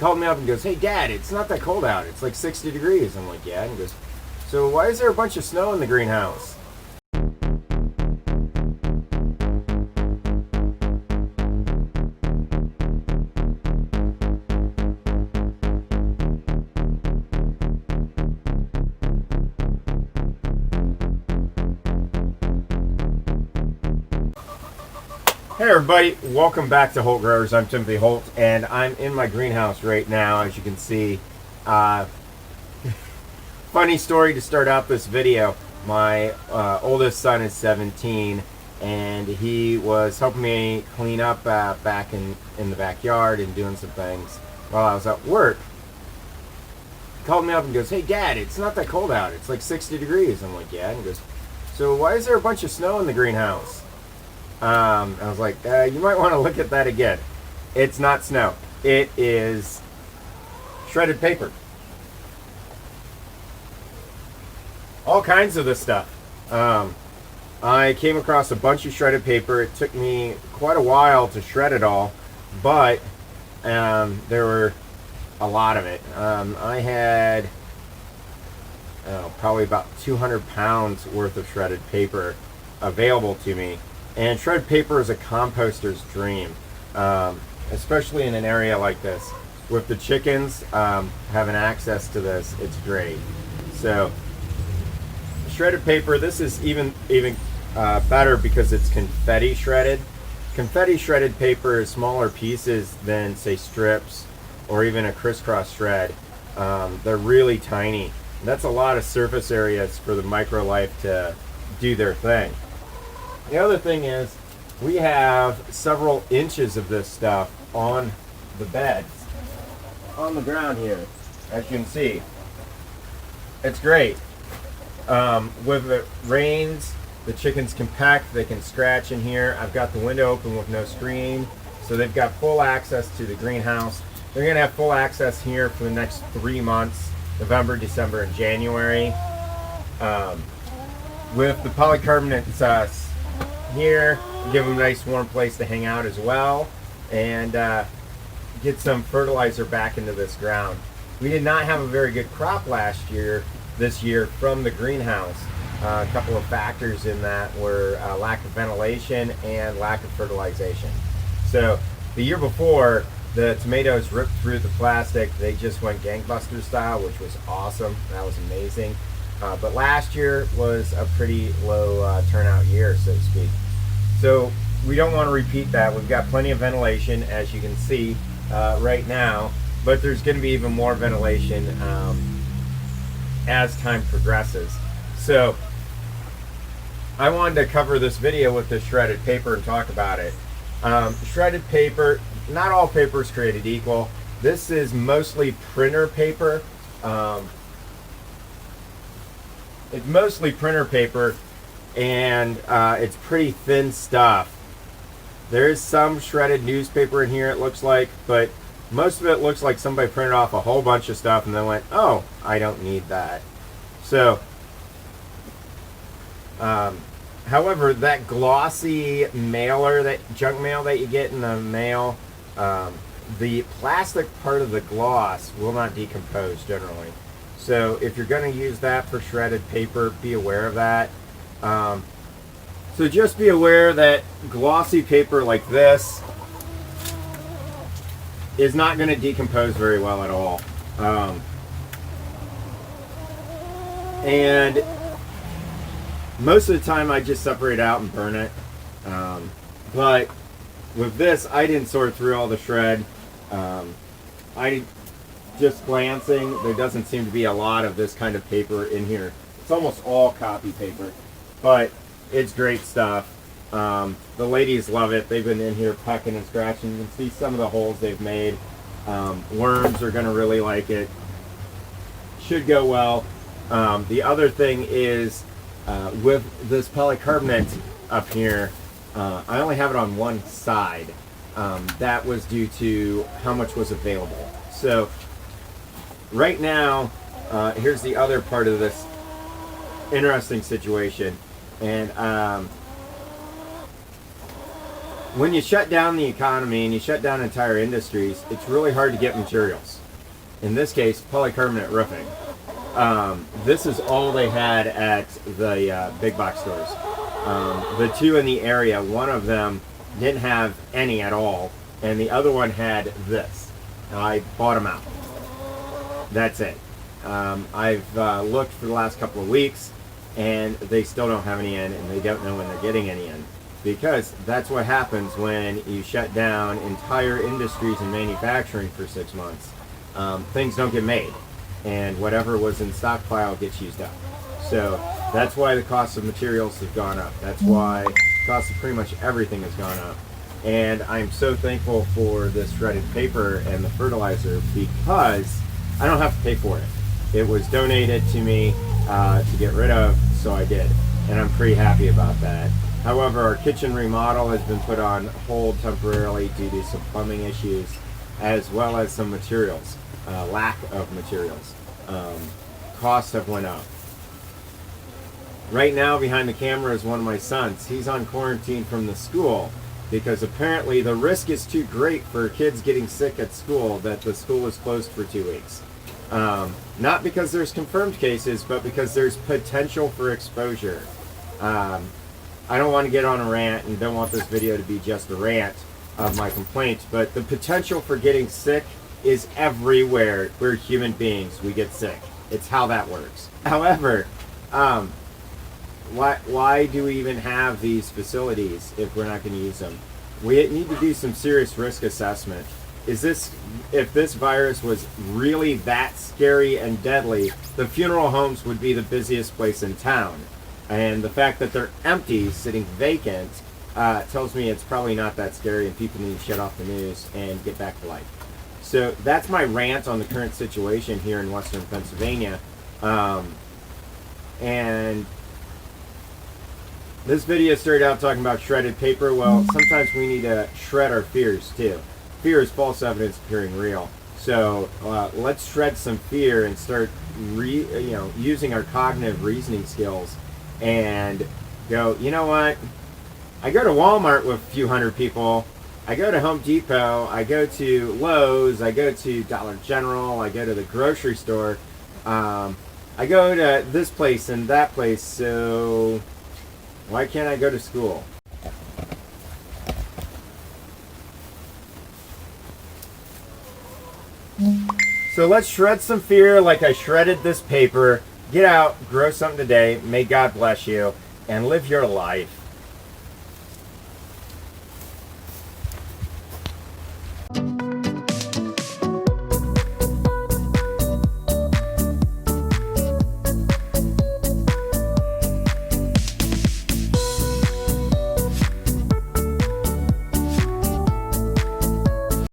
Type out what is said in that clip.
called me up and goes, "Hey, Dad, it's not that cold out. It's like 60 degrees." I'm like, "Yeah." And he goes, "So why is there a bunch of snow in the greenhouse?" Hey everybody, welcome back to Holt Growers. I'm Timothy Holt, and I'm in my greenhouse right now, as you can see. Funny story to start out this video. My oldest son is 17, and he was helping me clean up back in the backyard and doing some things while I was at work. He called me up and goes, "Hey Dad, it's not that cold out. It's like 60 degrees. I'm like, "Yeah." And he goes, "So why is there a bunch of snow in the greenhouse?" I was like, you might want to look at that again. It's not snow. It is shredded paper. All kinds of this stuff. I came across a bunch of shredded paper. It took me quite a while to shred it all, but there were a lot of it. I had probably about 200 pounds worth of shredded paper available to me. And shredded paper is a composter's dream, especially in an area like this. With the chickens having access to this, it's great. So, shredded paper, this is even better because it's confetti shredded. Confetti shredded paper is smaller pieces than, say, strips or even a crisscross shred. They're really tiny. That's a lot of surface areas for the microlife to do their thing. The other thing is, we have several inches of this stuff on the beds, on the ground here, as you can see. It's great. With the rains, the chickens can peck, they can scratch in here. I've got the window open with no screen, so they've got full access to the greenhouse. They're going to have full access here for the next 3 months, November, December, and January. With the polycarbonates here, give them a nice warm place to hang out as well, and get some fertilizer back into this ground. We did not have a very good crop this year from the greenhouse. A couple of factors in that were lack of ventilation and lack of fertilization. So the year before, the tomatoes ripped through the plastic. They just went gangbuster style, which was awesome. That was amazing. But last year was a pretty low turnout year, so to speak. So we don't want to repeat that. We've got plenty of ventilation, as you can see right now, but there's going to be even more ventilation as time progresses. So I wanted to cover this video with the shredded paper and talk about it. Shredded paper, not all paper is created equal. This is mostly printer paper. It's mostly printer paper, and it's pretty thin stuff. There is some shredded newspaper in here, it looks like, but most of it looks like somebody printed off a whole bunch of stuff and then went, "Oh, I don't need that." So, however, that glossy mailer, that junk mail that you get in the mail, the plastic part of the gloss will not decompose generally. So if you're going to use that for shredded paper, be aware of that. So just be aware that glossy paper like this is not going to decompose very well at all. And most of the time I just separate out and burn it. But with this, I didn't sort through all the shred. Just glancing, there doesn't seem to be a lot of this kind of paper in here. It's almost all copy paper, but it's great stuff. The ladies love it. They've been in here pecking and scratching. You can see some of the holes they've made. Worms are going to really like it. Should go well. The other thing is, with this polycarbonate up here, I only have it on one side. That was due to how much was available. So right now, here's the other part of this interesting situation. And when you shut down the economy and you shut down entire industries, it's really hard to get materials. In this case, polycarbonate roofing. This is all they had at the big box stores. The two in the area, one of them didn't have any at all, and the other one had this. I bought them out. That's it. I've looked for the last couple of weeks, and they still don't have any in, and they don't know when they're getting any in. Because that's what happens when you shut down entire industries and manufacturing for 6 months. Things don't get made, and whatever was in stockpile gets used up. So that's why the cost of materials have gone up. That's why the cost of pretty much everything has gone up. And I'm so thankful for this shredded paper and the fertilizer because I don't have to pay for it. It was donated to me to get rid of, so I did. And I'm pretty happy about that. However, our kitchen remodel has been put on hold temporarily due to some plumbing issues, as well as some materials, lack of materials. Costs have went up. Right now, behind the camera is one of my sons. He's on quarantine from the school because apparently the risk is too great for kids getting sick at school that the school is closed for 2 weeks. Not because there's confirmed cases, but because there's potential for exposure. I don't want to get on a rant and don't want this video to be just a rant of my complaints, but the potential for getting sick is everywhere. We're human beings. We get sick. It's how that works. However, why do we even have these facilities if we're not going to use them? We need to do some serious risk assessment. If this virus was really that scary and deadly, the funeral homes would be the busiest place in town. And the fact that they're empty, sitting vacant, tells me it's probably not that scary and people need to shut off the news and get back to life. So that's my rant on the current situation here in Western Pennsylvania. And this video started out talking about shredded paper. Well, sometimes we need to shred our fears too. Fear is false evidence appearing real. So let's shred some fear and start using our cognitive reasoning skills and go, you know what? I go to Walmart with a few hundred people. I go to Home Depot. I go to Lowe's. I go to Dollar General. I go to the grocery store. I go to this place and that place. So why can't I go to school? So let's shred some fear like I shredded this paper. Get out, grow something today. May God bless you, and live your life.